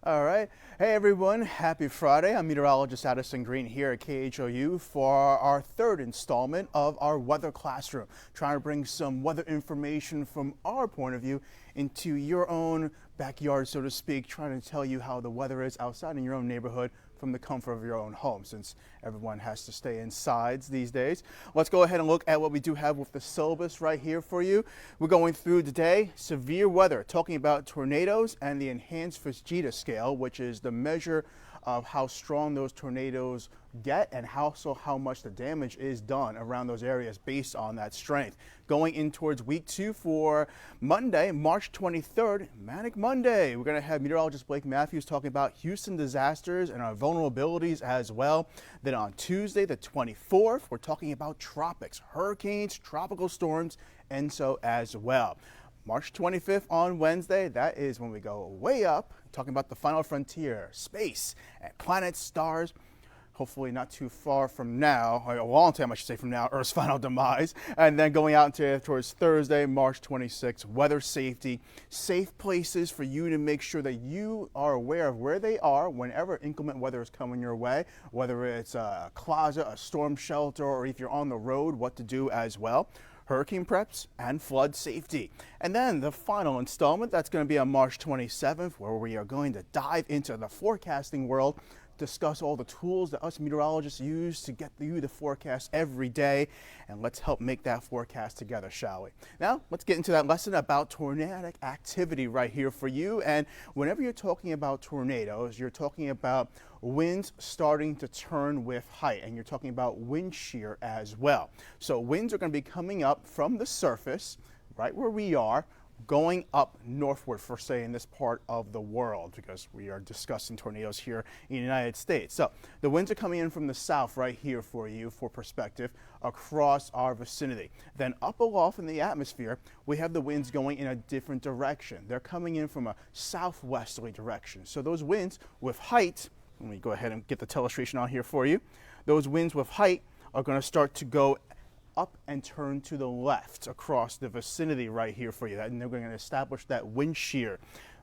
All right. Hey everyone, happy Friday. I'm meteorologist Addison Green here at KHOU for our third installment of our weather classroom, trying to bring some weather information from our point of view into your own backyard, so to speak, trying to tell you how the weather is outside in your own neighborhood from the comfort of your own home, since everyone has to stay inside these days. Let's go ahead and look at what we do have with the syllabus right here for you. We're going through today severe weather, talking about tornadoes and the Enhanced Fujita scale, which is the measure of how strong those tornadoes get and also how much the damage is done around those areas based on that strength. Going in towards week 2 for Monday, March 23rd, Manic Monday. We're going to have meteorologist Blake Matthews talking about Houston disasters and our vulnerabilities as well. Then on Tuesday, the 24th, we're talking about tropics, hurricanes, tropical storms, and so as well. March 25th on Wednesday, that is when we go way up, talking about the final frontier, space, and planets, stars. Hopefully not too far from now, a long time I should say from now, Earth's final demise. And then going out towards Thursday, March 26th, weather safety, safe places for you to make sure that you are aware of where they are whenever inclement weather is coming your way, whether it's a closet, a storm shelter, or if you're on the road, what to do as well. Hurricane preps and flood safety. And then the final installment, that's going to be on March 27th, where we are going to dive into the forecasting world, discuss all the tools that us meteorologists use to get you the forecast every day, and let's help make that forecast together, shall we? Now, let's get into that lesson about tornadic activity right here for you. And whenever you're talking about tornadoes, you're talking about winds starting to turn with height, and you're talking about wind shear as well. So winds are going to be coming up from the surface, right where we are, going up northward, for say in this part of the world, because we are discussing tornadoes here in the United States. So the winds are coming in from the south right here for you for perspective across our vicinity. Then up aloft in the atmosphere, we have the winds going in a different direction. They're coming in from a southwesterly direction. So those winds with height, let me go ahead and get the illustration on here for you. Those winds with height are going to start to go up and turn to the left across the vicinity right here for you. And they're going to establish that wind shear.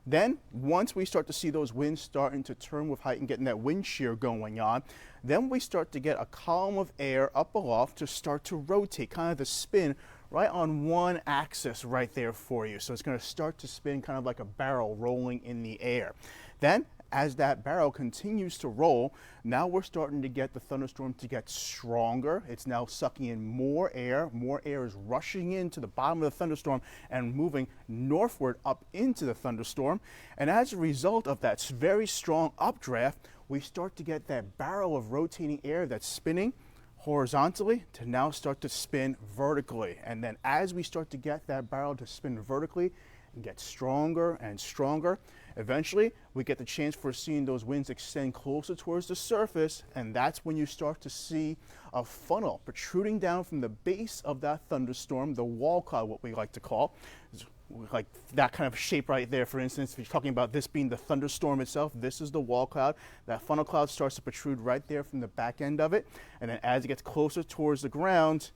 Then once we start to see those winds starting to turn with height and getting that wind shear going on, then we start to get a column of air up aloft to start to rotate, kind of the spin right on one axis right there for you. So it's going to start to spin kind of like a barrel rolling in the air. Then as that barrel continues to roll, now we're starting to get the thunderstorm to get stronger. It's now sucking in more air. More air is rushing into the bottom of the thunderstorm and moving northward up into the thunderstorm. And as a result of that very strong updraft, we start to get that barrel of rotating air that's spinning horizontally to now start to spin vertically. And then as we start to get that barrel to spin vertically and get stronger and stronger, eventually we get the chance for seeing those winds extend closer towards the surface, and that's when you start to see a funnel protruding down from the base of that thunderstorm, the wall cloud, what we like to call, like that kind of shape right there. For instance, if you're talking about this being the thunderstorm itself, this is the wall cloud. That funnel cloud starts to protrude right there from the back end of it, and then as it gets closer towards the ground,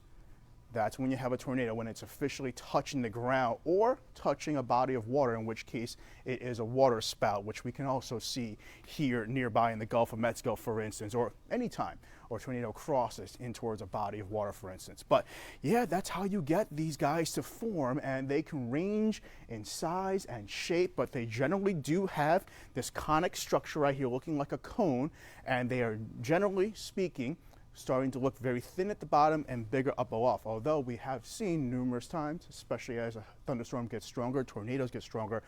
that's when you have a tornado, when it's officially touching the ground or touching a body of water, in which case it is a water spout, which we can also see here nearby in the Gulf of Mexico, for instance, or anytime a tornado crosses in towards a body of water, for instance. But yeah, that's how you get these guys to form, and they can range in size and shape, but they generally do have this conic structure right here looking like a cone, and they are, generally speaking, starting to look very thin at the bottom and bigger up aloft. Although we have seen numerous times, especially as a thunderstorm gets stronger, tornadoes get stronger,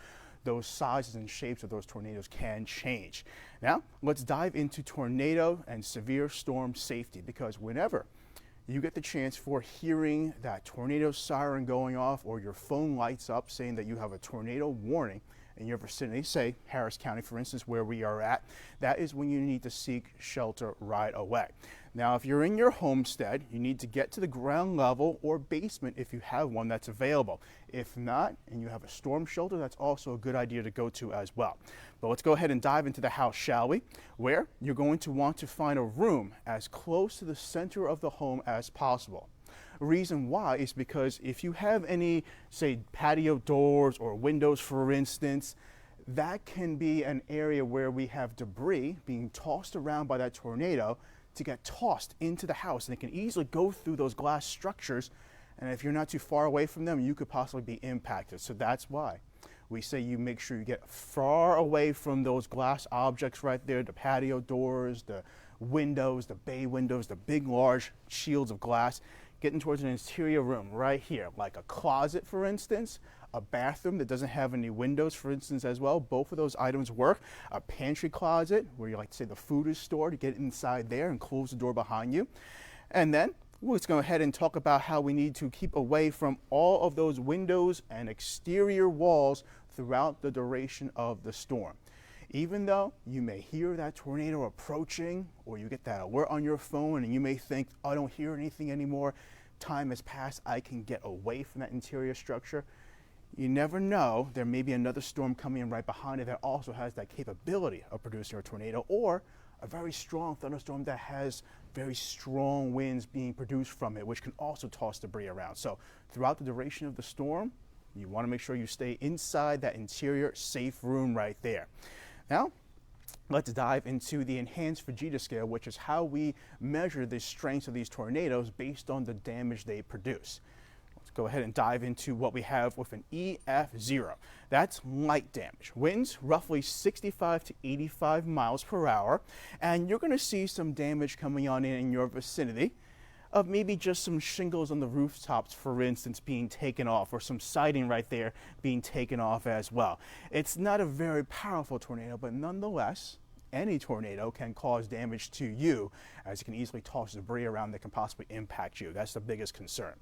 those sizes and shapes of those tornadoes can change. Now, let's dive into tornado and severe storm safety, because whenever you get the chance for hearing that tornado siren going off, or your phone lights up saying that you have a tornado warning in your vicinity, say Harris County, for instance, where we are at, that is when you need to seek shelter right away. Now, if you're in your homestead, you need to get to the ground level or basement if you have one that's available. If not, and you have a storm shelter, that's also a good idea to go to as well. But let's go ahead and dive into the house, shall we? Where you're going to want to find a room as close to the center of the home as possible. Reason why is because if you have any, say, patio doors or windows, for instance, that can be an area where we have debris being tossed around by that tornado to get tossed into the house, and it can easily go through those glass structures, and if you're not too far away from them, you could possibly be impacted. So that's why we say you make sure you get far away from those glass objects right there, the patio doors, the windows, the bay windows, the big large shields of glass, getting towards an interior room right here, like a closet, for instance, a bathroom that doesn't have any windows, for instance, as well. Both of those items work. A pantry closet, where you like to say the food is stored, to get inside there and close the door behind you. And then let's go ahead and talk about how we need to keep away from all of those windows and exterior walls throughout the duration of the storm. Even though you may hear that tornado approaching, or you get that alert on your phone and you may think, oh, I don't hear anything anymore, time has passed, I can get away from that interior structure. You never know, there may be another storm coming in right behind it that also has that capability of producing a tornado, or a very strong thunderstorm that has very strong winds being produced from it, which can also toss debris around. So throughout the duration of the storm, you want to make sure you stay inside that interior safe room right there. Now, let's dive into the Enhanced Fujita scale, which is how we measure the strengths of these tornadoes based on the damage they produce. Let's go ahead and dive into what we have with an EF0. That's light damage. Winds roughly 65 to 85 miles per hour, and you're going to see some damage coming on in your vicinity of maybe just some shingles on the rooftops, for instance, being taken off, or some siding right there being taken off as well. It's not a very powerful tornado, but nonetheless, any tornado can cause damage to you, as it can easily toss debris around that can possibly impact you. That's the biggest concern.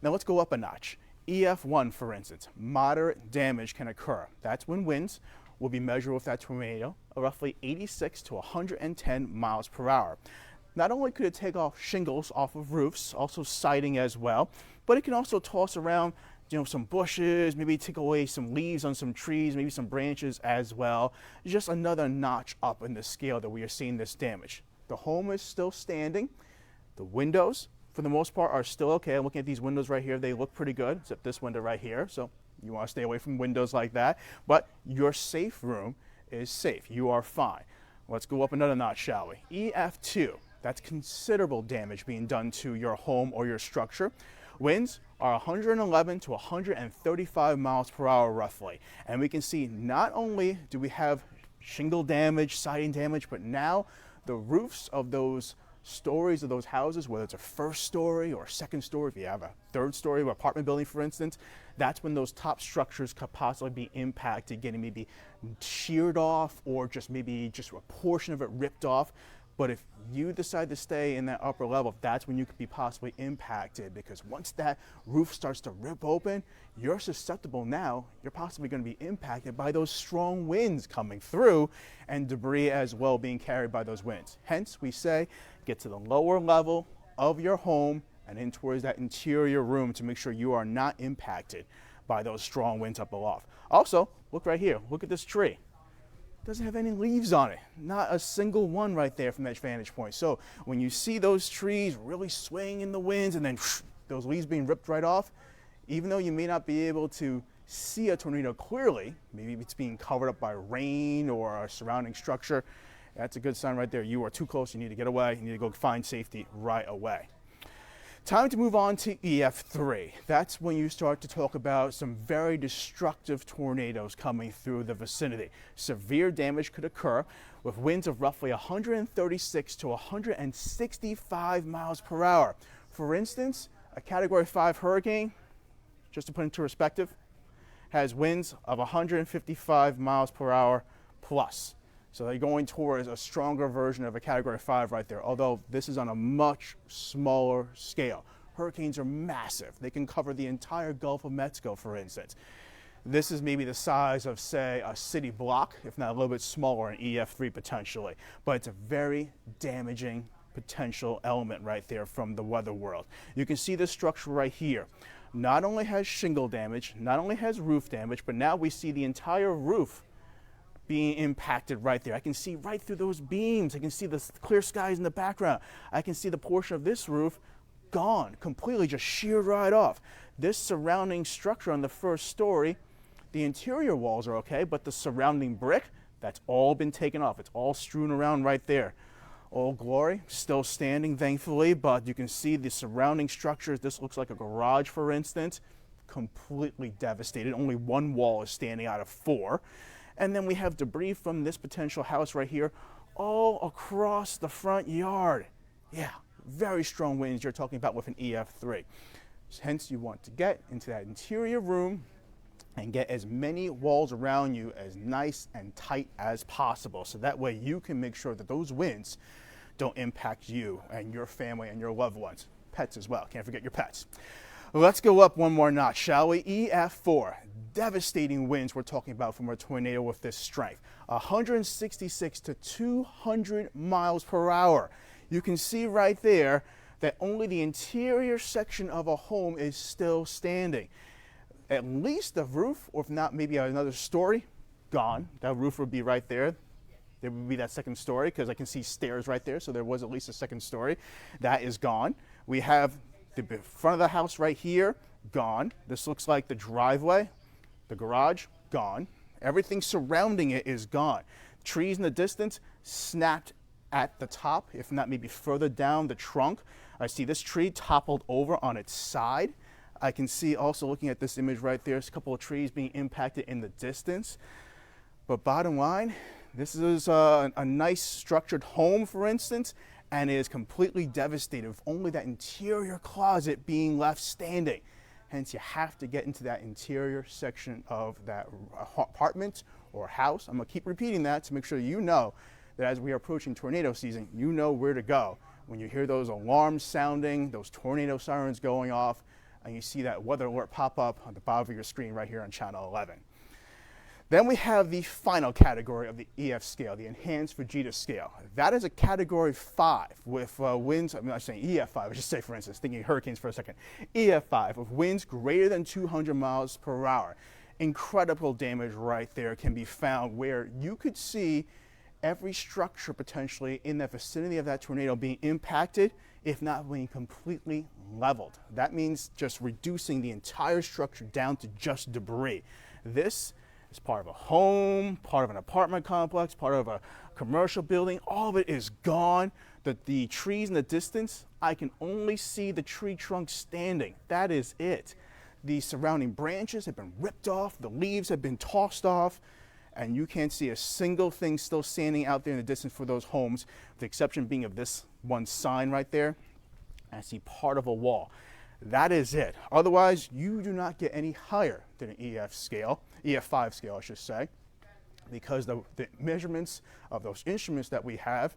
Now let's go up a notch. EF1, for instance, moderate damage can occur. That's when winds will be measured with that tornado of roughly 86 to 110 miles per hour. Not only could it take off shingles off of roofs, also siding as well, but it can also toss around, some bushes, maybe take away some leaves on some trees, maybe some branches as well. Just another notch up in the scale that we are seeing this damage. The home is still standing. The windows, for the most part, are still okay. I'm looking at these windows right here. They look pretty good, except this window right here. So you want to stay away from windows like that. But your safe room is safe. You are fine. Let's go up another notch, shall we? EF2. That's considerable damage being done to your home or your structure. Winds are 111 to 135 miles per hour roughly. And we can see not only do we have shingle damage, siding damage, but now the roofs of those stories of those houses, whether it's a first story or second story, if you have a third story or apartment building, for instance, that's when those top structures could possibly be impacted, getting maybe sheared off, or maybe a portion of it ripped off. But if you decide to stay in that upper level, that's when you could be possibly impacted, because once that roof starts to rip open, you're susceptible now. You're possibly going to be impacted by those strong winds coming through, and debris as well being carried by those winds. Hence, we say get to the lower level of your home and in towards that interior room to make sure you are not impacted by those strong winds up aloft. Also, look right here. Look at this tree. Doesn't have any leaves on it, not a single one right there from that vantage point. So when you see those trees really swaying in the winds and then those leaves being ripped right off, even though you may not be able to see a tornado clearly, maybe it's being covered up by rain or a surrounding structure, that's a good sign right there. You are too close, you need to get away, you need to go find safety right away. Time to move on to EF3. That's when you start to talk about some very destructive tornadoes coming through the vicinity. Severe damage could occur with winds of roughly 136 to 165 miles per hour. For instance, a Category 5 hurricane, just to put into perspective, has winds of 155 miles per hour plus. So they're going towards a stronger version of a Category 5 right there, although this is on a much smaller scale. Hurricanes are massive. They can cover the entire Gulf of Mexico, for instance. This is maybe the size of, say, a city block, if not a little bit smaller, in EF3 potentially. But it's a very damaging potential element right there from the weather world. You can see this structure right here. Not only has shingle damage, not only has roof damage, but now we see the entire roof being impacted right there. I can see right through those beams. I can see the clear skies in the background. I can see the portion of this roof gone, completely just sheared right off. This surrounding structure on the first story, The interior walls are okay, but the surrounding brick, that's all been taken off. It's all strewn around right there. Old Glory, still standing, thankfully, but you can see the surrounding structures. This looks like a garage, for instance, completely devastated. Only one wall is standing out of 4. And then we have debris from this potential house right here all across the front yard. Yeah, very strong winds you're talking about with an EF3. Hence, you want to get into that interior room and get as many walls around you as nice and tight as possible. So that way you can make sure that those winds don't impact you and your family and your loved ones. Pets as well, can't forget your pets. Let's go up one more notch, shall we? EF4, devastating winds we're talking about from a tornado with this strength. 166 to 200 miles per hour. You can see right there that only the interior section of a home is still standing. At least the roof, or if not, maybe another story, gone. That roof would be right there. There would be that second story because I can see stairs right there, so there was at least a second story. That is gone. We have the front of the house right here, gone. This looks like the driveway, the garage, gone. Everything surrounding it is gone. Trees in the distance snapped at the top, if not maybe further down the trunk. I see this tree toppled over on its side. I can see also looking at this image right there, there's a couple of trees being impacted in the distance. But bottom line, this is a nice structured home, for instance, and it is completely devastated with only that interior closet being left standing. Hence, you have to get into that interior section of that apartment or house. I'm gonna keep repeating that to make sure you know that as we are approaching tornado season, you know where to go. When you hear those alarms sounding, those tornado sirens going off, and you see that weather alert pop up on the bottom of your screen right here on channel 11. Then we have the final category of the EF scale, the Enhanced Fujita scale. That is a category 5 with winds, I'm not saying EF5, I should say, for instance, thinking hurricanes for a second. EF5 with winds greater than 200 miles per hour. Incredible damage right there can be found where you could see every structure potentially in the vicinity of that tornado being impacted, if not being completely leveled. That means just reducing the entire structure down to just debris. This is part of a home, part of an apartment complex, part of a commercial building. All of it is gone. The trees in the distance, I can only see the tree trunk standing. That is it. The surrounding branches have been ripped off, the leaves have been tossed off, and you can't see a single thing still standing out there in the distance for those homes, with the exception being of this one sign right there. I see part of a wall. That is it. Otherwise, you do not get any higher than an EF5 scale, I should say, because the measurements of those instruments that we have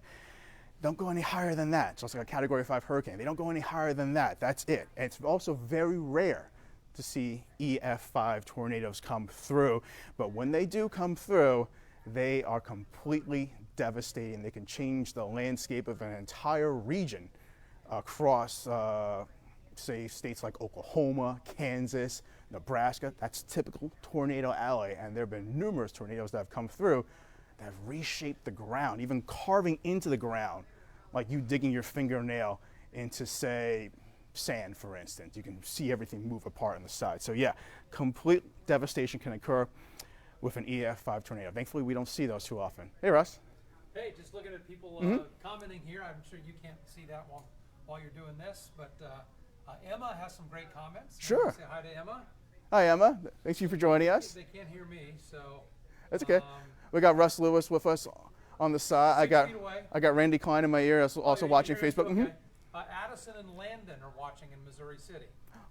don't go any higher than that. So it's like a category 5 hurricane. They don't go any higher than that. That's it. And it's also very rare to see EF5 tornadoes come through, but when they do come through, they are completely devastating. They can change the landscape of an entire region across, say, states like Oklahoma, Kansas, Nebraska. That's typical tornado alley, and there have been numerous tornadoes that have come through that have reshaped the ground, even carving into the ground, like you digging your fingernail into, say, sand, for instance. You can see everything move apart on the side. So yeah, complete devastation can occur with an EF5 tornado. Thankfully, we don't see those too often. Hey, Russ. Hey, just looking at people commenting here. I'm sure you can't see that while you're doing this, but Emma has some great comments. Sure. Say hi to Emma. Hi, Emma. Thanks you for joining us. They can't hear me, so. That's okay. We got Russ Lewis with us on the side. I got Randy Klein in my ear, also watching Facebook. Okay. Addison and Landon are watching in Missouri City.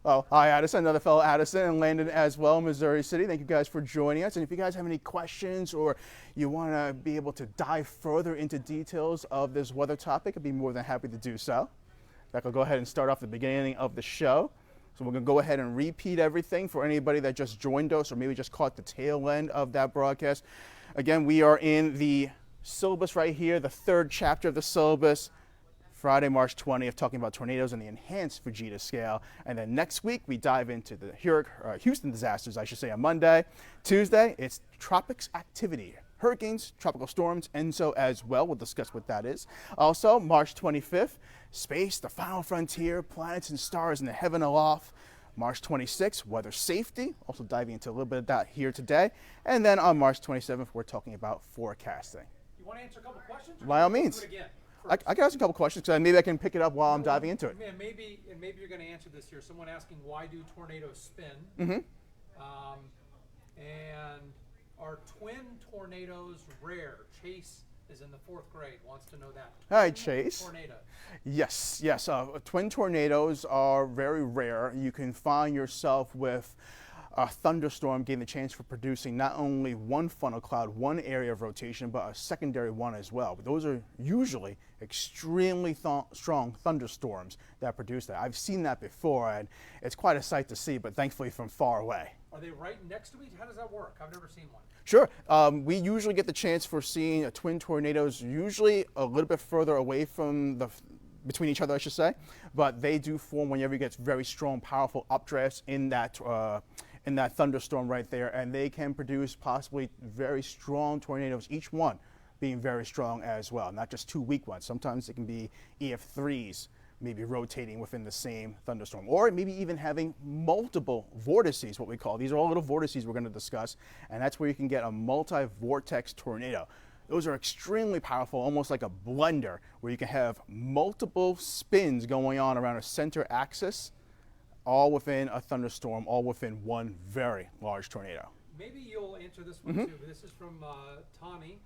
Oh, hi, Addison, another fellow Addison, and Landon as well, Missouri City. Thank you guys for joining us. And if you guys have any questions or you want to be able to dive further into details of this weather topic, I'd be more than happy to do so. In fact, I'll go ahead and start off the beginning of the show. So we're going to go ahead and repeat everything for anybody that just joined us or maybe just caught the tail end of that broadcast. Again, we are in the syllabus right here, the 3rd chapter of the syllabus. Friday, March 20th, talking about tornadoes and the Enhanced Fujita scale. And then next week, we dive into the Houston disasters, I should say, on Monday. Tuesday, it's tropics activity. Hurricanes, tropical storms, ENSO as well. We'll discuss what that is. Also, March 25th, space, the final frontier, planets and stars in the heaven aloft. March 26th, weather safety, also diving into a little bit of that here today. And then on March 27th, we're talking about forecasting. You want to answer a couple questions? By all means. I can ask a couple questions because maybe I can pick it up while I'm diving into it. And maybe you're going to answer this here. Someone asking, why do tornadoes spin? And are twin tornadoes rare? Chase is in the 4th grade, wants to know that. Hi, Chase. Tornado. Yes. Twin tornadoes are very rare. You can find yourself with a thunderstorm getting the chance for producing not only one funnel cloud, one area of rotation, but a secondary one as well. But those are usually extremely strong thunderstorms that produce that. I've seen that before, and it's quite a sight to see, but thankfully from far away. Are they right next to each? How does that work? I've never seen one. Sure. We usually get the chance for seeing twin tornadoes usually a little bit further away from between each other, I should say, but they do form whenever you get very strong, powerful updrafts in that thunderstorm right there, and they can produce possibly very strong tornadoes, each one being very strong as well, not just 2 weak ones. Sometimes it can be EF3s maybe rotating within the same thunderstorm, or maybe even having multiple vortices, what we call. These are all little vortices we're going to discuss, and that's where you can get a multi-vortex tornado. Those are extremely powerful, almost like a blender, where you can have multiple spins going on around a center axis, all within a thunderstorm, all within one very large tornado. Maybe you'll answer this one too. This is from Tani,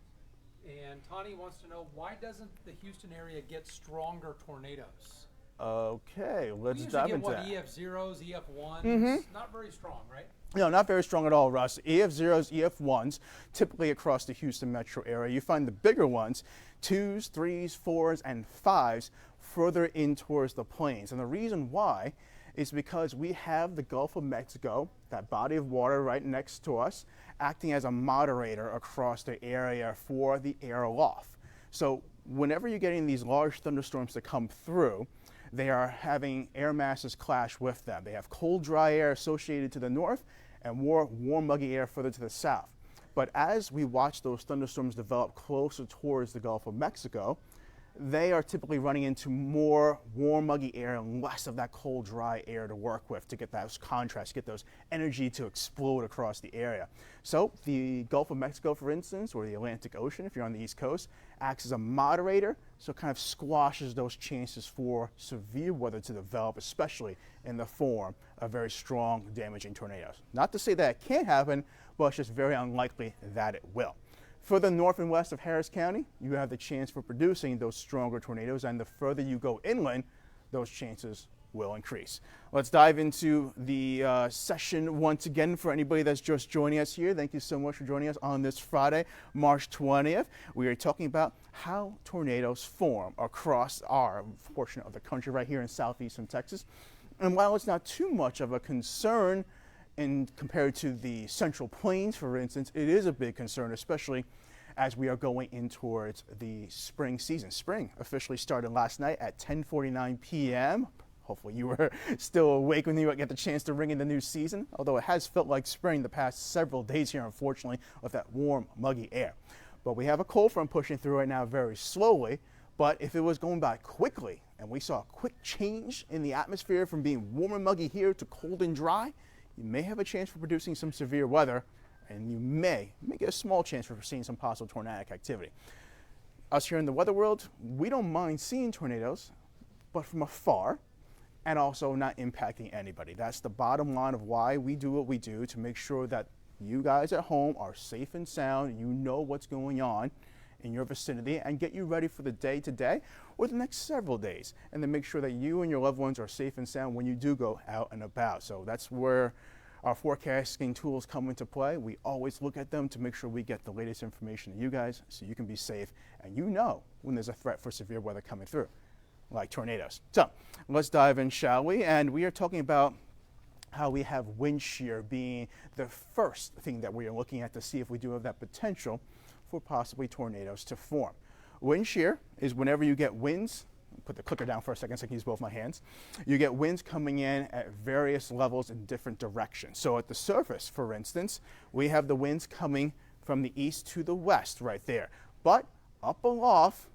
and Tani wants to know, why doesn't the Houston area get stronger tornadoes? Okay, let's dive into that. EF0s, EF1s, not very strong, right? No, not very strong at all, Russ. EF0s, EF1s, typically across the Houston metro area. You find the bigger ones, 2s, 3s, 4s, and 5s, further in towards the plains. And the reason why is because we have the Gulf of Mexico, that body of water right next to us, acting as a moderator across the area for the air aloft. So whenever you're getting these large thunderstorms that come through, they are having air masses clash with them. They have cold, dry air associated to the north and more warm, muggy air further to the south. But as we watch those thunderstorms develop closer towards the Gulf of Mexico, they are typically running into more warm, muggy air and less of that cold, dry air to work with to get those contrasts, get those energy to explode across the area. So the Gulf of Mexico, for instance, or the Atlantic Ocean, if you're on the East Coast, acts as a moderator, so it kind of squashes those chances for severe weather to develop, especially in the form of very strong, damaging tornadoes. Not to say that it can't happen, but it's just very unlikely that it will. Further north and west of Harris County, you have the chance for producing those stronger tornadoes, and the further you go inland, those chances will increase. Let's dive into the session once again for anybody that's just joining us here. Thank you so much for joining us on this Friday, March 20th. We are talking about how tornadoes form across our portion of the country right here in southeastern Texas. And while it's not too much of a concern compared to the Central Plains, for instance, it is a big concern, especially as we are going in towards the spring season. Spring officially started last night at 10:49 p.m. Hopefully you were still awake when you get the chance to ring in the new season, although it has felt like spring the past several days here, unfortunately, with that warm, muggy air. But we have a cold front pushing through right now very slowly, but if it was going by quickly and we saw a quick change in the atmosphere from being warm and muggy here to cold and dry, you may have a chance for producing some severe weather, and you may get a small chance for seeing some possible tornadic activity. Us here in the weather world, we don't mind seeing tornadoes, but from afar, and also not impacting anybody. That's the bottom line of why we do what we do, to make sure that you guys at home are safe and sound, you know what's going on in your vicinity, and get you ready for the day today or the next several days, and then make sure that you and your loved ones are safe and sound when you do go out and about. So that's where our forecasting tools come into play. We always look at them to make sure we get the latest information to you guys so you can be safe and you know when there's a threat for severe weather coming through, like tornadoes. So let's dive in, shall we? And we are talking about how we have wind shear being the first thing that we are looking at to see if we do have that potential for possibly tornadoes to form. Wind shear is whenever you get winds, put the clicker down for a second so I can use both my hands. You get winds coming in at various levels in different directions. So at the surface, for instance, we have the winds coming from the east to the west right there. But up aloft,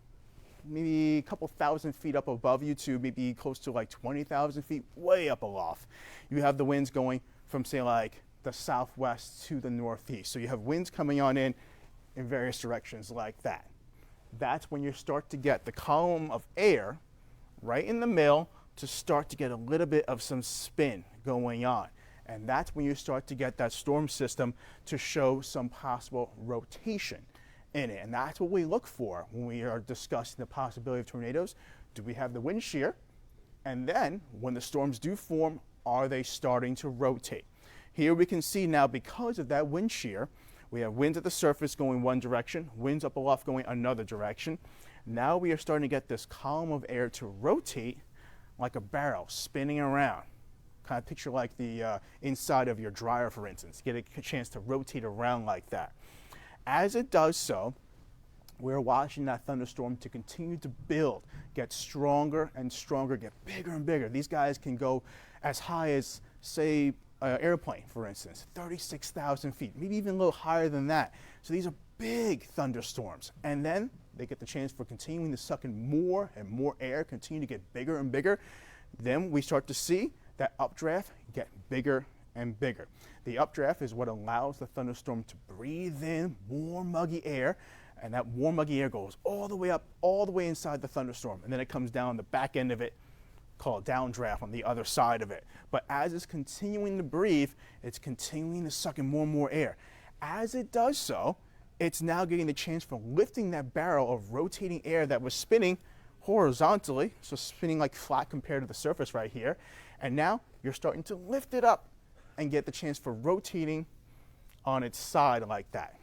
maybe a couple thousand feet up above you to maybe close to like 20,000 feet, way up aloft. You have the winds going from, say, like the southwest to the northeast. So you have winds coming on in various directions like that. That's when you start to get the column of air right in the middle to start to get a little bit of some spin going on. And that's when you start to get that storm system to show some possible rotation in it. And that's what we look for when we are discussing the possibility of tornadoes. Do we have the wind shear? And then when the storms do form, are they starting to rotate? Here we can see now, because of that wind shear, we have winds at the surface going one direction, winds up aloft going another direction. Now we are starting to get this column of air to rotate like a barrel spinning around. Kind of picture like the inside of your dryer, for instance. Get a chance to rotate around like that. As it does so, we're watching that thunderstorm to continue to build, get stronger and stronger, get bigger and bigger. These guys can go as high as, say, an airplane, for instance, 36,000 feet, maybe even a little higher than that. So these are big thunderstorms. And then they get the chance for continuing to suck in more and more air, continue to get bigger and bigger. Then we start to see that updraft get bigger and bigger. The updraft is what allows the thunderstorm to breathe in warm, muggy air, and that warm, muggy air goes all the way up, all the way inside the thunderstorm, and then it comes down the back end of it, called downdraft, on the other side of it. But as it's continuing to breathe, it's continuing to suck in more and more air. As it does so, it's now getting the chance for lifting that barrel of rotating air that was spinning horizontally, so spinning like flat compared to the surface right here. And now you're starting to lift it up and get the chance for rotating on its side like that,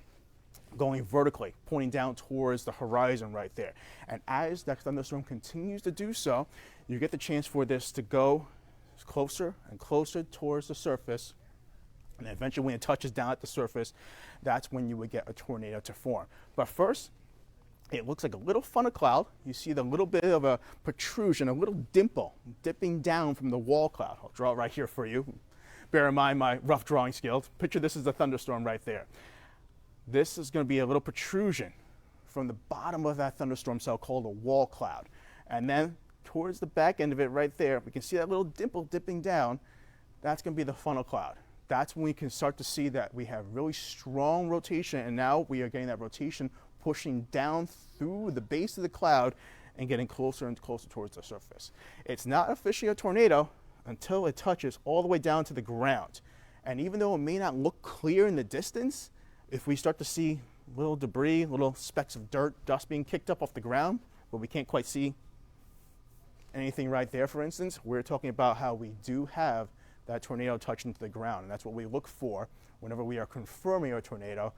going vertically, pointing down towards the horizon right there. And as that thunderstorm continues to do so, you get the chance for this to go closer and closer towards the surface. And eventually when it touches down at the surface, that's when you would get a tornado to form. But first, it looks like a little funnel cloud. You see the little bit of a protrusion, a little dimple dipping down from the wall cloud. I'll draw it right here for you. Bear in mind my rough drawing skills. Picture this as a thunderstorm right there. This is going to be a little protrusion from the bottom of that thunderstorm cell called a wall cloud. And then towards the back end of it right there, we can see that little dimple dipping down. That's going to be the funnel cloud. That's when we can start to see that we have really strong rotation, and now we are getting that rotation pushing down through the base of the cloud and getting closer and closer towards the surface. It's not officially a tornado until it touches all the way down to the ground. And even though it may not look clear in the distance, if we start to see little debris, little specks of dirt, dust being kicked up off the ground, but we can't quite see anything right there, for instance, we're talking about how we do have that tornado touching to the ground. And that's what we look for whenever we are confirming a tornado.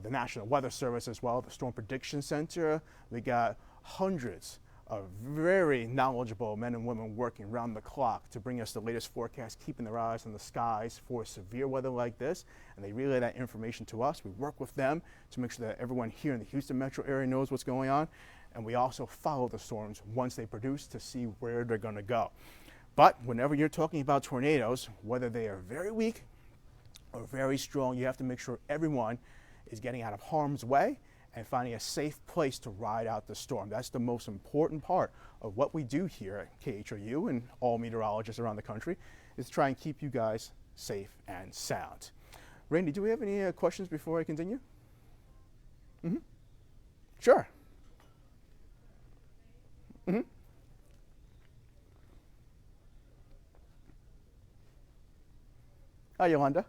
The National Weather Service as well, the Storm Prediction Center. We got hundreds of very knowledgeable men and women working around the clock to bring us the latest forecast, keeping their eyes on the skies for severe weather like this. And they relay that information to us. We work with them to make sure that everyone here in the Houston metro area knows what's going on. And we also follow the storms once they produce to see where they're going to go. But whenever you're talking about tornadoes, whether they are very weak or very strong, you have to make sure everyone is getting out of harm's way and finding a safe place to ride out the storm. That's the most important part of what we do here at KHOU and all meteorologists around the country, is try and keep you guys safe and sound. Randy, do we have any questions before I continue? Mm-hmm. Sure. Mm-hmm. Hi, Yolanda.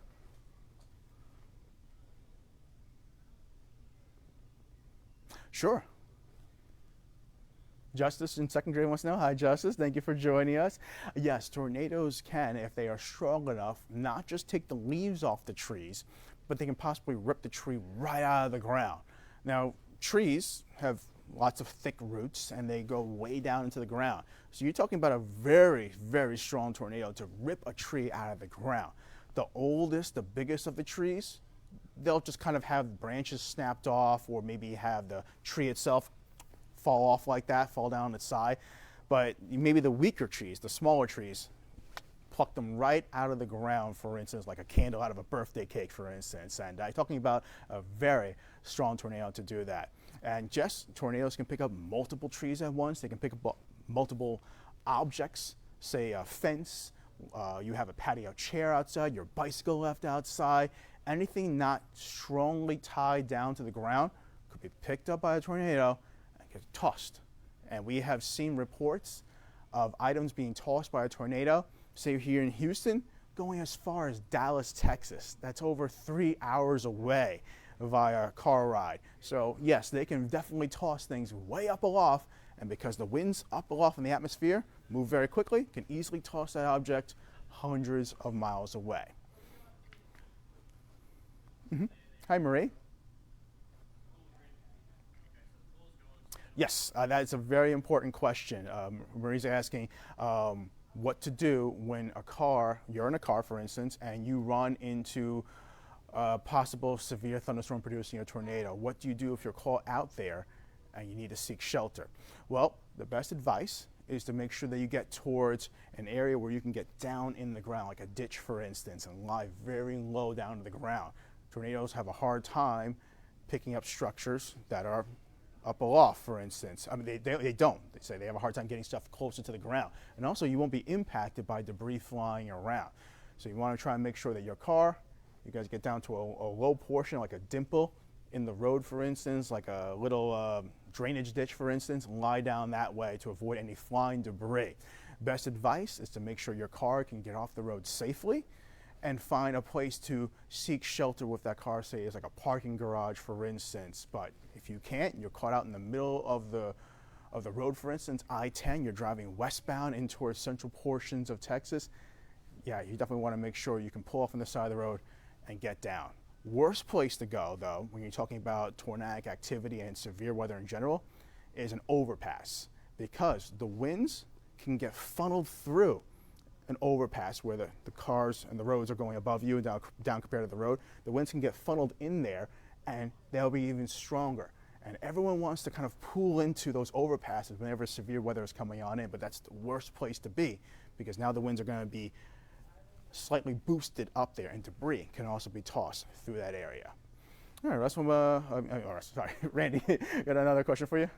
Sure. Justice in second grade wants to know. Hi, Justice. Thank you for joining us. Yes, tornadoes can, if they are strong enough, not just take the leaves off the trees, but they can possibly rip the tree right out of the ground. Now, trees have lots of thick roots and they go way down into the ground. So you're talking about a very, very strong tornado to rip a tree out of the ground. The oldest, the biggest of the trees, they'll just kind of have branches snapped off, or maybe have the tree itself fall off like that, fall down on its side. But maybe the weaker trees, the smaller trees, pluck them right out of the ground, for instance, like a candle out of a birthday cake, for instance. And I'm talking about a very strong tornado to do that. And yes, tornadoes can pick up multiple trees at once. They can pick up multiple objects, say a fence, you have a patio chair outside, your bicycle left outside, anything not strongly tied down to the ground could be picked up by a tornado and get tossed. And we have seen reports of items being tossed by a tornado, say here in Houston, going as far as Dallas, Texas. That's over 3 hours away via car ride. So yes, they can definitely toss things way up aloft, and because the winds up aloft in the atmosphere move very quickly, can easily toss that object hundreds of miles away. Hi, Marie. Yes, that's a very important question. Marie's asking what to do when you're in a car, for instance, and you run into a possible severe thunderstorm producing a tornado. What do you do if you're caught out there and you need to seek shelter? Well, the best advice is to make sure that you get towards an area where you can get down in the ground, like a ditch, for instance, and lie very low down to the ground. Tornadoes have a hard time picking up structures that are up aloft, for instance. I mean, they don't. They say they have a hard time getting stuff closer to the ground. And also, you won't be impacted by debris flying around. So you want to try and make sure that your car, you guys get down to a low portion, like a dimple in the road, for instance, like a little drainage ditch, for instance, and lie down that way to avoid any flying debris. Best advice is to make sure your car can get off the road safely and find a place to seek shelter with that car, say it's like a parking garage, for instance. But if you can't, you're caught out in the middle of the road, for instance, I-10, you're driving westbound in towards central portions of Texas, yeah, you definitely want to make sure you can pull off on the side of the road and get down. Worst place to go, though, when you're talking about tornadic activity and severe weather in general, is an overpass, because the winds can get funneled through an overpass where the cars and the roads are going above you and down compared to the road. The winds can get funneled in there, and they'll be even stronger. And everyone wants to kind of pool into those overpasses whenever severe weather is coming on in, but that's the worst place to be, because now the winds are going to be slightly boosted up there, and debris can also be tossed through that area. All right, that's from, sorry, Randy, got another question for you?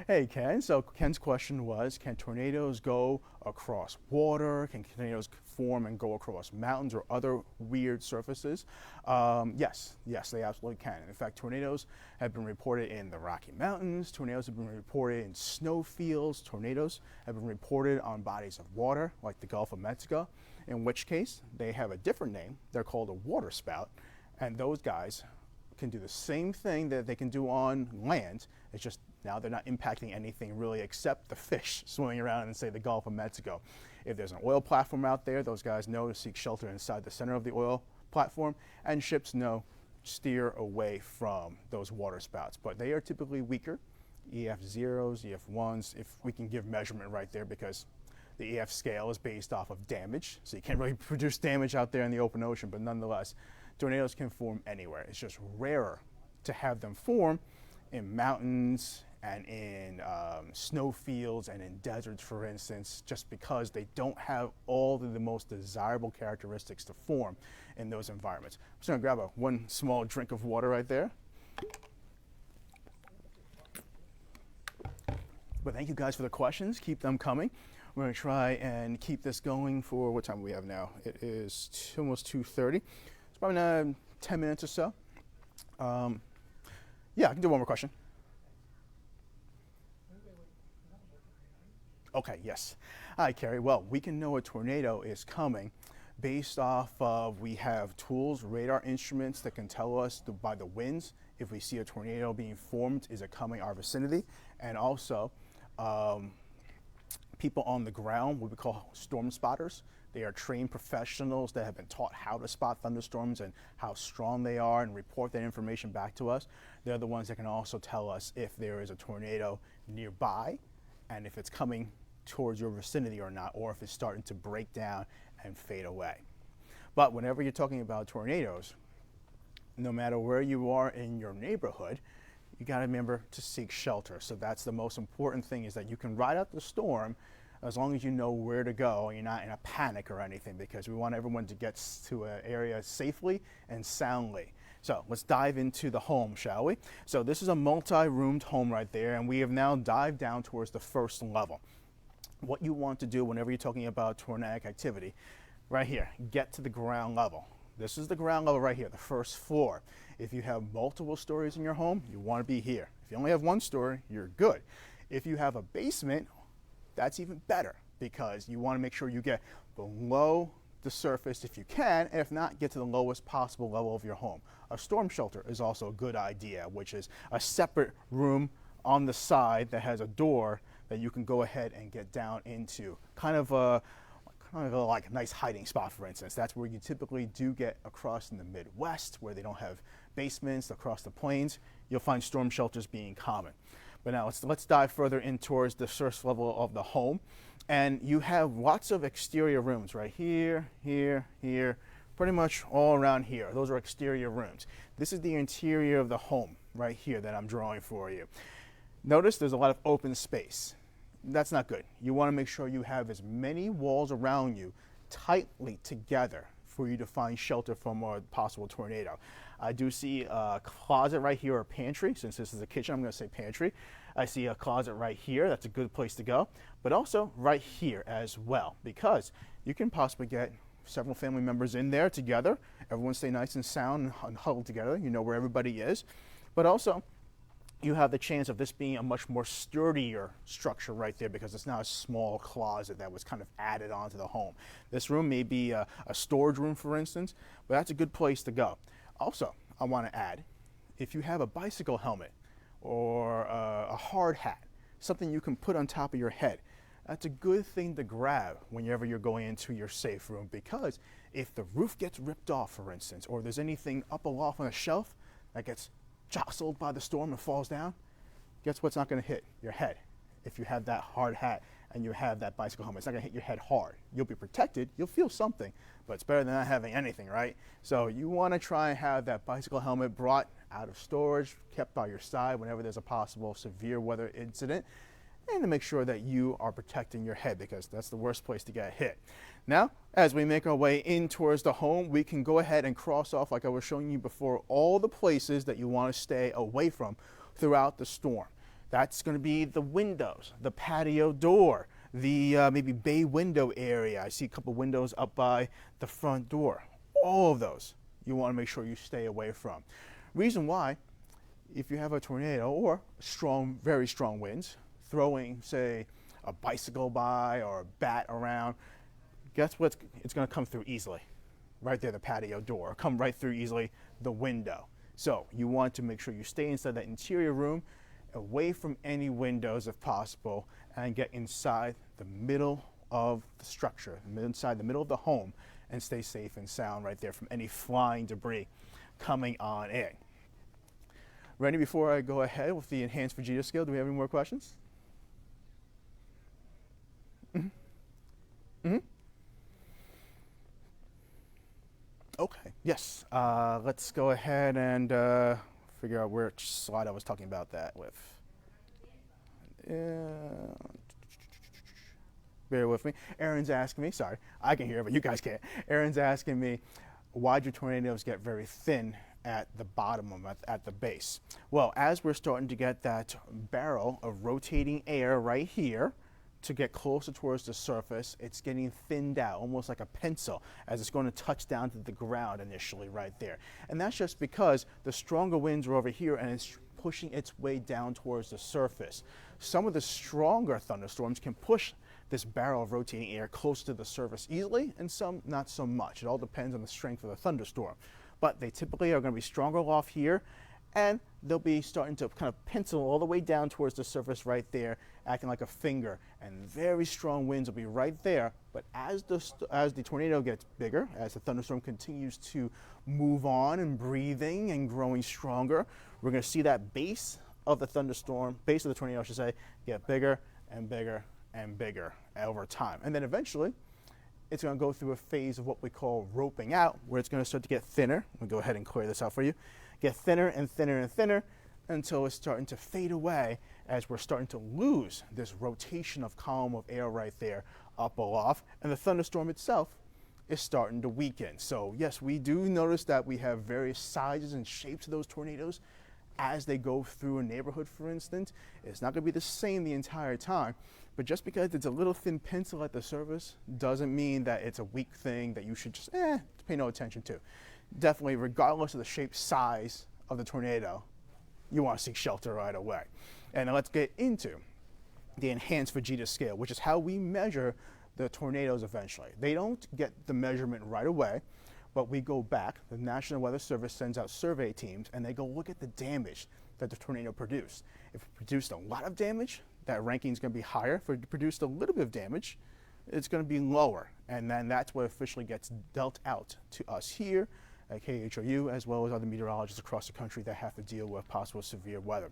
Hey, Ken. So Ken's question was, can tornadoes go across water? Can tornadoes form and go across mountains or other weird surfaces? Yes, they absolutely can. In fact, tornadoes have been reported in the Rocky Mountains. Tornadoes have been reported in snow fields. Tornadoes have been reported on bodies of water, like the Gulf of Mexico, in which case they have a different name. They're called a water spout, and those guys can do the same thing that they can do on land. It's just now they're not impacting anything really except the fish swimming around in, say, the Gulf of Mexico. If there's an oil platform out there, those guys know to seek shelter inside the center of the oil platform, and ships know steer away from those water spouts. But they are typically weaker, EF zeros, EF ones, if we can give measurement right there, because the EF scale is based off of damage, so you can't really produce damage out there in the open ocean, but nonetheless, tornadoes can form anywhere. It's just rarer to have them form in mountains and in snow fields and in deserts, for instance, just because they don't have all of the most desirable characteristics to form in those environments. I'm just gonna grab one small drink of water right there. But thank you guys for the questions. Keep them coming. We're gonna try and keep this going for, what time do we have now? It is almost 2:30. It's probably 10 minutes or so. Yeah, I can do one more question. Okay, yes. Hi, Carrie. Well, we can know a tornado is coming based off of, we have tools, radar instruments that can tell us by the winds if we see a tornado being formed, is it coming our vicinity? And also, people on the ground, what we call storm spotters. They are trained professionals that have been taught how to spot thunderstorms and how strong they are and report that information back to us. They're the ones that can also tell us if there is a tornado nearby and if it's coming towards your vicinity or not, or if it's starting to break down and fade away. But whenever you're talking about tornadoes, no matter where you are in your neighborhood, you got to remember to seek shelter. So that's the most important thing, is that you can ride out the storm as long as you know where to go and you're not in a panic or anything, because we want everyone to get to an area safely and soundly. So let's dive into the home, shall we? So this is a multi-roomed home right there, and we have now dived down towards the first level. What you want to do whenever you're talking about tornadic activity, right here, get to the ground level. This is the ground level right here, the first floor. If you have multiple stories in your home, you want to be here. If you only have one story, you're good. If you have a basement, that's even better, because you want to make sure you get below the surface if you can, and if not, get to the lowest possible level of your home. A storm shelter is also a good idea, which is a separate room on the side that has a door that you can go ahead and get down into. Kind of like a nice hiding spot, for instance. That's where you typically do get across in the Midwest, where they don't have basements across the plains. You'll find storm shelters being common. But now let's dive further in towards the first level of the home. And you have lots of exterior rooms right here, here, here, pretty much all around here. Those are exterior rooms. This is the interior of the home right here that I'm drawing for you. Notice there's a lot of open space. That's not good. You want to make sure you have as many walls around you tightly together for you to find shelter from a possible tornado. I do see a closet right here, or pantry. Since this is a kitchen, I'm going to say pantry. I see a closet right here. That's a good place to go. But also right here as well, because you can possibly get several family members in there together. Everyone stay nice and sound and huddled together. You know where everybody is. But also, you have the chance of this being a much more sturdier structure right there, because it's not a small closet that was kind of added onto the home. This room may be a storage room, for instance, but that's a good place to go. Also, I want to add, if you have a bicycle helmet or a hard hat, something you can put on top of your head, that's a good thing to grab whenever you're going into your safe room, because if the roof gets ripped off, for instance, or there's anything up aloft on a shelf that gets jostled by the storm and falls down, guess what's not going to hit? Your head. If you have that hard hat and you have that bicycle helmet, it's not going to hit your head hard. You'll be protected, you'll feel something, but it's better than not having anything, right? So you want to try and have that bicycle helmet brought out of storage, kept by your side whenever there's a possible severe weather incident, and to make sure that you are protecting your head, because that's the worst place to get hit. Now, as we make our way in towards the home, we can go ahead and cross off, like I was showing you before, all the places that you want to stay away from throughout the storm. That's going to be the windows, the patio door, the maybe bay window area. I see a couple windows up by the front door. All of those you want to make sure you stay away from. Reason why, if you have a tornado or strong, very strong winds, throwing, say, a bicycle by or a bat around, guess what? It's going to come through easily. Right there, the patio door. Come right through easily the window. So you want to make sure you stay inside that interior room, away from any windows if possible, and get inside the middle of the structure, inside the middle of the home, and stay safe and sound right there from any flying debris coming on in. Ready? Before I go ahead with the Enhanced Fujita skill, do we have any more questions? Okay, yes. Let's go ahead and figure out which slide I was talking about that with. Bear with me. Aaron's asking me, sorry, I can hear it, but you guys can't. Aaron's asking me, why do tornadoes get very thin at the bottom of it, at the base? Well, as we're starting to get that barrel of rotating air right here, to get closer towards the surface, it's getting thinned out, almost like a pencil, as it's going to touch down to the ground initially right there. And that's just because the stronger winds are over here and it's pushing its way down towards the surface. Some of the stronger thunderstorms can push this barrel of rotating air close to the surface easily, and some not so much. It all depends on the strength of the thunderstorm. But they typically are going to be stronger off here, and they'll be starting to kind of pencil all the way down towards the surface right there, acting like a finger, and very strong winds will be right there. But as the tornado gets bigger, as the thunderstorm continues to move on and breathing and growing stronger, we're going to see that base of the thunderstorm, base of the tornado I should say, get bigger and bigger and bigger over time. And then eventually, it's going to go through a phase of what we call roping out, where it's going to start to get thinner. I'll go ahead and clear this out for you. Get thinner and thinner and thinner, until it's starting to fade away as we're starting to lose this rotation of column of air right there up aloft, and the thunderstorm itself is starting to weaken. So yes, we do notice that we have various sizes and shapes of those tornadoes as they go through a neighborhood, for instance. It's not going to be the same the entire time, but just because it's a little thin pencil at the surface doesn't mean that it's a weak thing that you should just pay no attention to. Definitely, regardless of the shape, size of the tornado, you want to seek shelter right away. And let's get into the Enhanced Fujita scale, which is how we measure the tornadoes eventually. They don't get the measurement right away, but we go back. The National Weather Service sends out survey teams, and they go look at the damage that the tornado produced. If it produced a lot of damage, that ranking is going to be higher. If it produced a little bit of damage, it's going to be lower. And then that's what officially gets dealt out to us here at KHOU, as well as other meteorologists across the country that have to deal with possible severe weather.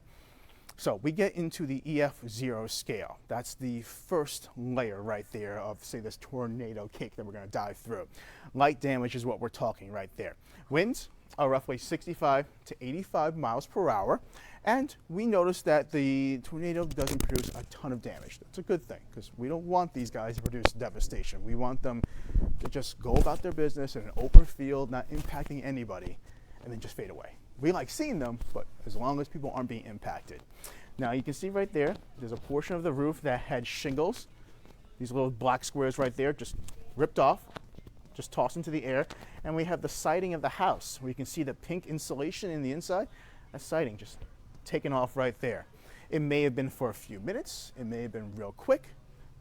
So we get into the EF0 scale. That's the first layer right there of, say, this tornado cake that we're going to dive through. Light damage is what we're talking right there. Winds are roughly 65 to 85 miles per hour. And we notice that the tornado doesn't produce a ton of damage. That's a good thing, because we don't want these guys to produce devastation. We want them to just go about their business in an open field, not impacting anybody, and then just fade away. We like seeing them, but as long as people aren't being impacted. Now you can see right there, there's a portion of the roof that had shingles. These little black squares right there just ripped off, just tossed into the air. And we have the siding of the house, where you can see the pink insulation in the inside. That siding just taken off right there. It may have been for a few minutes, it may have been real quick,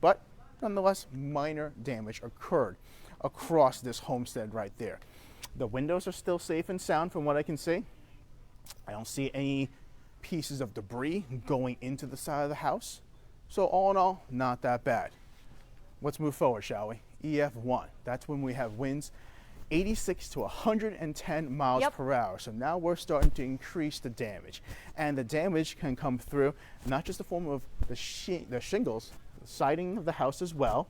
but nonetheless, minor damage occurred across this homestead right there. The windows are still safe and sound from what I can see. I don't see any pieces of debris going into the side of the house. So all in all, not that bad. Let's move forward, shall we? EF1, that's when we have winds 86 to 110 miles per hour. So now we're starting to increase the damage. And the damage can come through not just the form of the shingles, the siding of the house as well,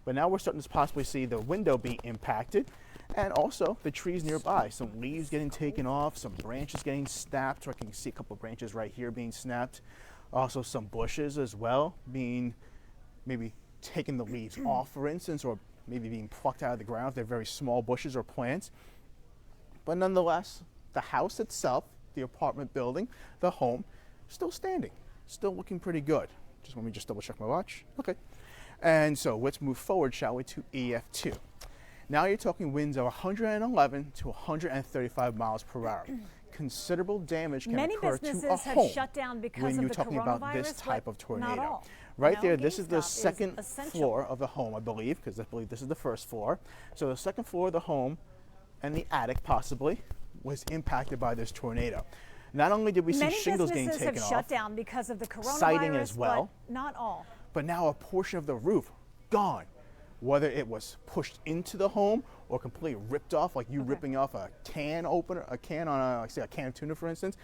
but now we're starting to possibly see the window being impacted, and also the trees nearby. Some leaves getting taken off, some branches getting snapped. So I can see a couple of branches right here being snapped. Also some bushes as well being maybe taking the leaves off, for instance, or maybe being plucked out of the ground if they're very small bushes or plants. But nonetheless, the house itself, the apartment building, the home, still standing, still looking pretty good. Just let me just double check my watch. Okay. And so let's move forward, shall we, to EF2. Now you're talking winds of 111 to 135 miles per hour. Considerable damage can occur to a home have shut down because when of you're the talking about this type of tornado. Not all. Right No, there, this is the GameStop second is essential. floor of the home, I believe, because I believe this is the first floor. So the second floor of the home and the attic possibly was impacted by this tornado. Not only did we see shingles getting taken have off, shut down because of the coronavirus, siding as well, but not all. but now a portion of the roof gone. Whether it was pushed into the home or completely ripped off, like you ripping off a can opener, a can on a, like say a can of tuna, for instance,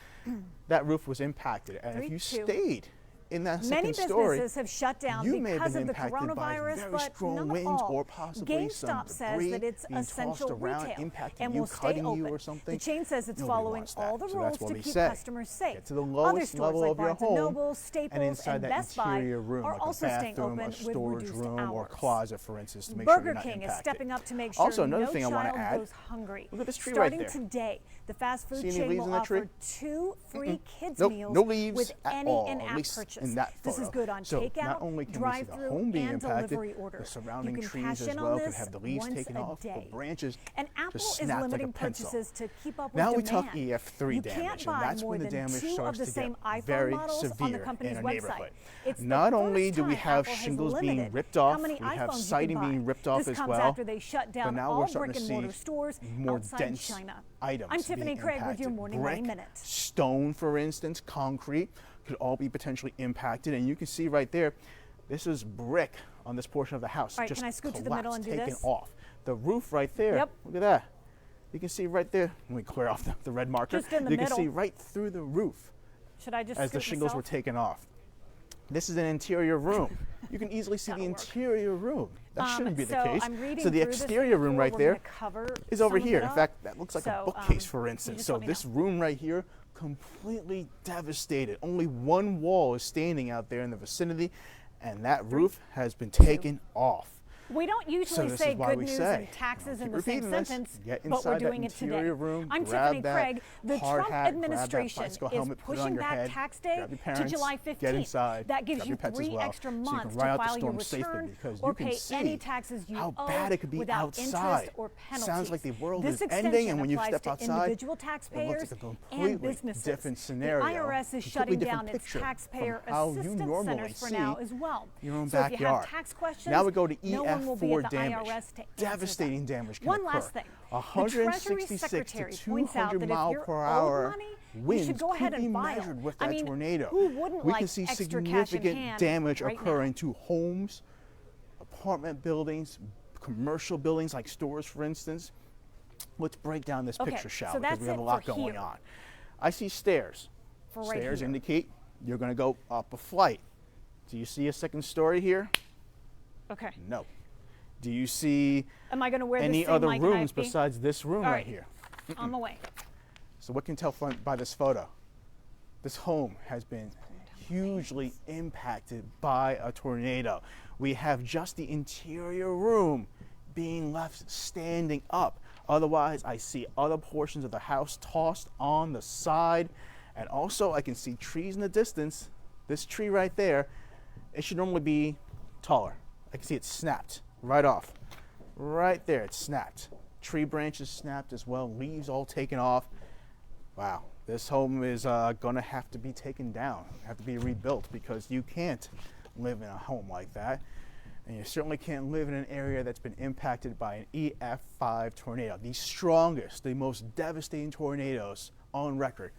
that roof was impacted. And if you stayed in that second story, many businesses have shut down you may have because been of the impacted by coronavirus, very but strong not winds all. or possibly some GameStop says debris that it's being essential tossed around, retail impacting and you, will stay cutting open. you or something. The chain says it's Nobody following wants that. all the So rules that's what to we keep say. customers safe. Get to the Other lowest stores level like of your Barnes & home, Noble, Staples, and inside that Best Buy interior room, are like also a staying bathroom, open a with storage reduced room, or a hours. closet, for instance, to make sure you're Burger not King is impacted. stepping up to make sure Also, another no thing I want child to add, goes hungry. look at this tree right Starting there. today, the fast food See any chain leaves will in that tree? offer 2 free kids Nope, meals no leaves with at any all, in-app at least purchase. in that This is photo. good on So takeout, not only can we see the drive-through, home being and impacted, delivery the orders. surrounding You can trees cash as in well on could this have the leaves once taken a off, the day. branches And Apple just is snapped limiting like a pencil. purchases to keep up with Now demand. we talk EF3 you damage, can't and buy that's more when the than damage 2 of starts the to same get iPhone very models on the severe company's in a website. neighborhood. It's the Not only first do we time have Apple has shingles being limited ripped how off, many we have iPhones you siding can buy. being ripped off this as comes well, after they shut but down now all we're starting to brick-and-mortar see stores more outside dense China. items I'm Tiffany being Craig with your impacted. Morning Brick, Money Minute. stone, for instance, concrete could all be potentially impacted. And you can see right there, this is brick on this portion of the house. All right, just can I scoot to the middle and do taken this? off. The roof right there, Yep. look at that. You can see right there, let me clear off the red marker. Just in the you middle. can see right through the roof Should I just as the scoot shingles were myself? taken off. This is an interior room. You can easily see the That'll work. interior room. That shouldn't be the so case. I'm reading So the through this exterior room before right we're there gonna cover is over some of here. it In up. fact, that looks like a So, bookcase, for you instance. just So let me this know. room right here completely devastated. Only one wall is standing out there in the vicinity, and that roof has been taken off. We don't usually this say is why good we news say, and taxes in keep the same repeating this, sentence, get but we're inside doing that it today. interior room, I'm grab Tiffany that Craig. The hard Trump hat, grab that administration bicycle is helmet, put it on pushing your back head, tax day grab your to parents, July get 15th. inside, That gives grab you your pets as 3 well, extra so you can months ride to out the file your storm safely, return because or you can pay see any taxes you how owe bad it could be without outside. interest or penalties. Sounds like the world this is ending, and when you applies step to outside, individual it taxpayers looks like a and completely businesses. different scenario. The IRS is completely shutting different down its picture taxpayer from how you assistance normally centers for see now as well. your own So if you backyard. have tax questions, Now we go to no one will be EF4 at the damage. IRS to answer Devastating them. damage can One occur. last thing. The 166 Treasury Secretary to points out 200 that mile if you're per owed hour money, you winds should go ahead could be and file. measured with I that mean, tornado. who wouldn't We like can see extra cash in significant hand damage right now? occurring to homes, apartment buildings, commercial buildings like stores, for instance. Let's break down this Okay, picture, shall so we? Because that's we have a it lot for going here. on. I see stairs. For right Stairs here. indicate you're going to go up a flight. Do you see a second story here? Okay. No. Do you see Am I going to wear any this same other mic rooms IFB? besides this room All right right. here? On the way. So what can you tell by this photo? This home has been hugely impacted by a tornado. We have just the interior room being left standing up. Otherwise, I see other portions of the house tossed on the side. And also I can see trees in the distance. This tree right there, it should normally be taller. I can see it snapped right off. Right there, it snapped. Tree branches snapped as well, leaves all taken off. Wow, this home is gonna have to be taken down, have to be rebuilt, because you can't live in a home like that. And you certainly can't live in an area that's been impacted by an EF5 tornado. The strongest, the most devastating tornadoes on record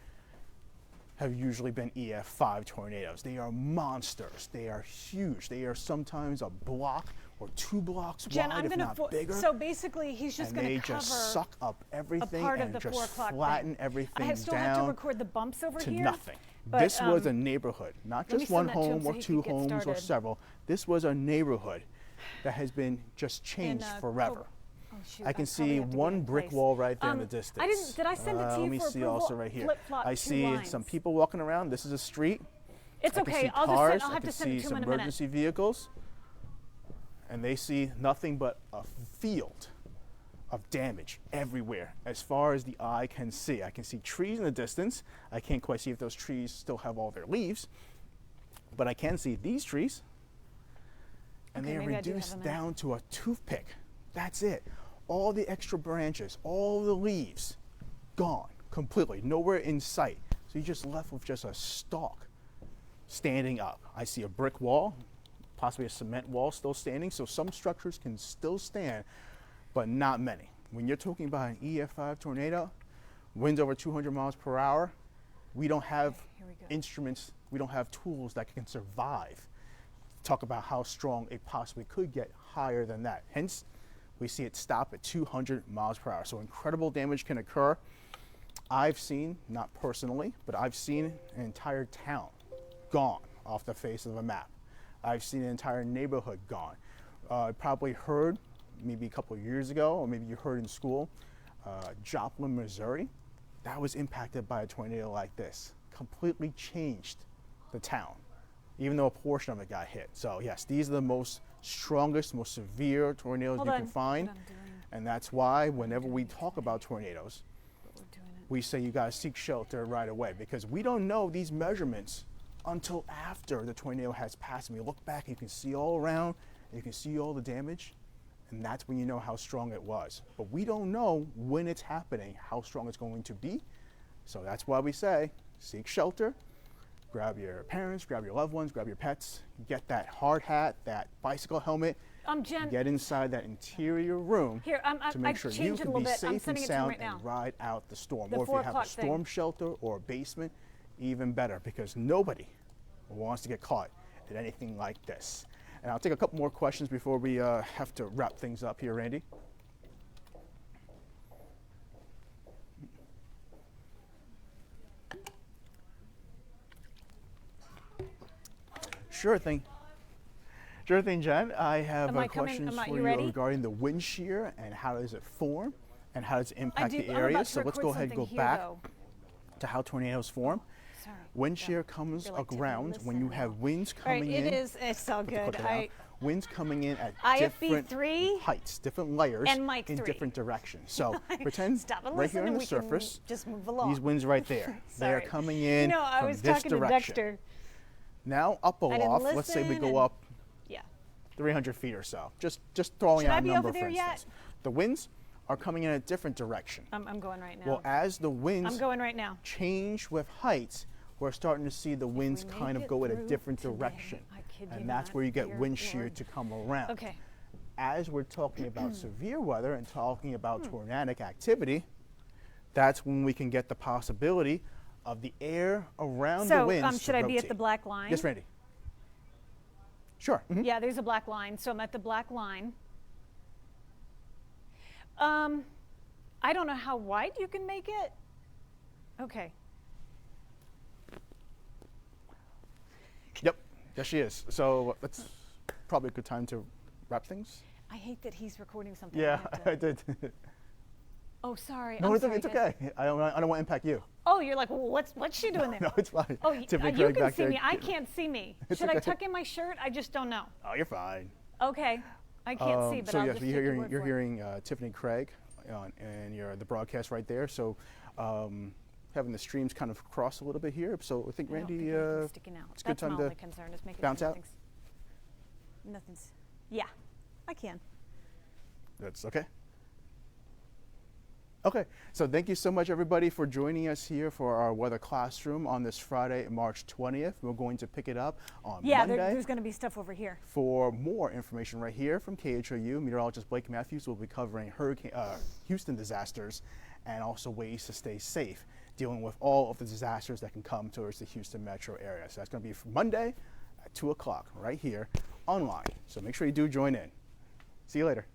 have usually been EF5 tornadoes. They are monsters. They are huge. They are sometimes a block or 2 blocks Jen, wide, I'm if going not to bigger. so basically he's just And going they to cover just suck up everything part of and the just 4 o'clock flatten thing. everything I still have to down record the bumps over to here. nothing. But, This was a neighborhood, not let me just send one that to him home so or he 2 can get homes or started. several. This was a neighborhood that has been just changed forever. Oh, shoot, I can probably see have to get one in brick place. wall right there in the distance. I didn't. Did I send it to you Let me for see approval? also right here. Flip-flop I 2 see lines. some people walking around. This is a street. It's I can okay. see I'll cars. just. I'll I have can to send see it to him some in a minute. emergency vehicles. And they see nothing but a field of damage everywhere as far as the eye can see. I can see trees in the distance. I can't quite see if those trees still have all their leaves, but I can see these trees. And Okay, they are maybe I do have a reduced minute. down to a toothpick. That's it. All the extra branches, all the leaves, gone completely, nowhere in sight. So you're just left with just a stalk standing up. I see a brick wall, possibly a cement wall still standing, so some structures can still stand, but not many. When you're talking about an EF5 tornado, winds over 200 miles per hour, we don't have Here we go. instruments, we don't have tools that can survive. Talk about how strong it possibly could get higher than that. Hence, we see it stop at 200 miles per hour. So incredible damage can occur. I've seen, not personally, but I've seen an entire town gone off the face of a map. I've seen an entire neighborhood gone. Probably heard, maybe a couple of years ago, or maybe you heard in school, Joplin, Missouri, that was impacted by a tornado like this. Completely changed the town, even though a portion of it got hit. So yes, these are the most strongest, most severe tornadoes Hold you on. can find. Hold on, I'm doing And that's why whenever we talk about tornadoes, what we're doing it. we say you gotta seek shelter right away, because we don't know these measurements until after the tornado has passed. And you look back, you can see all around, and you can see all the damage, and that's when you know how strong it was. But we don't know when it's happening, how strong it's going to be. So that's why we say, seek shelter, grab your parents, grab your loved ones, grab your pets, get that hard hat, that bicycle helmet, Jen, get inside that interior room Here, to make sure you changed it a can little be bit. I'm safe and sending it to him sound right now. and ride out the storm. The Or if you 4 have a o'clock thing. storm shelter or a basement, even better, because nobody wants to get caught in anything like this. And I'll take a couple more questions before we have to wrap things up here, Randy. Sure thing. Sure thing, Jen. I have Am I coming? questions You for you ready? regarding the wind shear and how does it form and how does it impact the I'm area. about to So let's record go ahead and go something here, back. though. to how tornadoes form. Sorry. Wind shear comes You're like, Tiffany, around when you listen have now. winds All right, coming in. it's all good. Click it out. Winds coming in at IFB different 3 heights, different layers and Mike in 3. different directions. So pretend Stop and right listen here on and the we can surface, just move along. these winds right there, they are Sorry. coming in You know, I from was this talking to direction. Dexter. Now up didn't aloft, let's say we listen go and- up Yeah. 300 feet or so. Just throwing Should out I a be number over for there yet? instance. The winds are coming in a different direction. I'm going right now. Well, as the winds I'm going right now. change with heights, we're starting to see the winds we kind make of it go in a through different today, direction. I kid you And that's not, where you get dear wind shear Lord. to come around. Okay. As we're talking about severe weather and talking about tornadic activity, that's when we can get the possibility of the air around the So, winds should to I be at the rotate. black line? Yes, Randy. Sure. Mhm. Yeah, there's a black line. So I'm at the black line. I don't know how wide you can make it. Okay. Yep. Yes, she is. So that's probably a good time to wrap things. I hate that he's recording something. Yeah, I have to- I did. Oh, sorry. No, I'm it's, sorry, it's guys. okay. I don't want to impact you. Oh, you're like, well, what's she doing there? No, it's fine. Oh, Tiffany you Craig can back see there. me. I can't see me. It's Should I okay. tuck in my shirt? I just don't know. Oh, you're fine. Okay. I can't see, but so I'll yes, just you're take your hearing, word you're for it. hearing Tiffany Craig, and you're the broadcast right there. So having the streams kind of cross a little bit here. So I think I don't Randy, think anything's sticking out. it's a good That's time my to only concern is making bounce sure out. nothing's. Yeah, I can. That's okay. Okay, so thank you so much, everybody, for joining us here for our weather classroom on this Friday, March 20th. We're going to pick it up on Yeah, Monday. there's going to be stuff over here. For more information right here from KHOU, meteorologist Blake Matthews will be covering Houston disasters and also ways to stay safe, dealing with all of the disasters that can come towards the Houston metro area. So that's going to be Monday at 2 o'clock right here online. So make sure you do join in. See you later.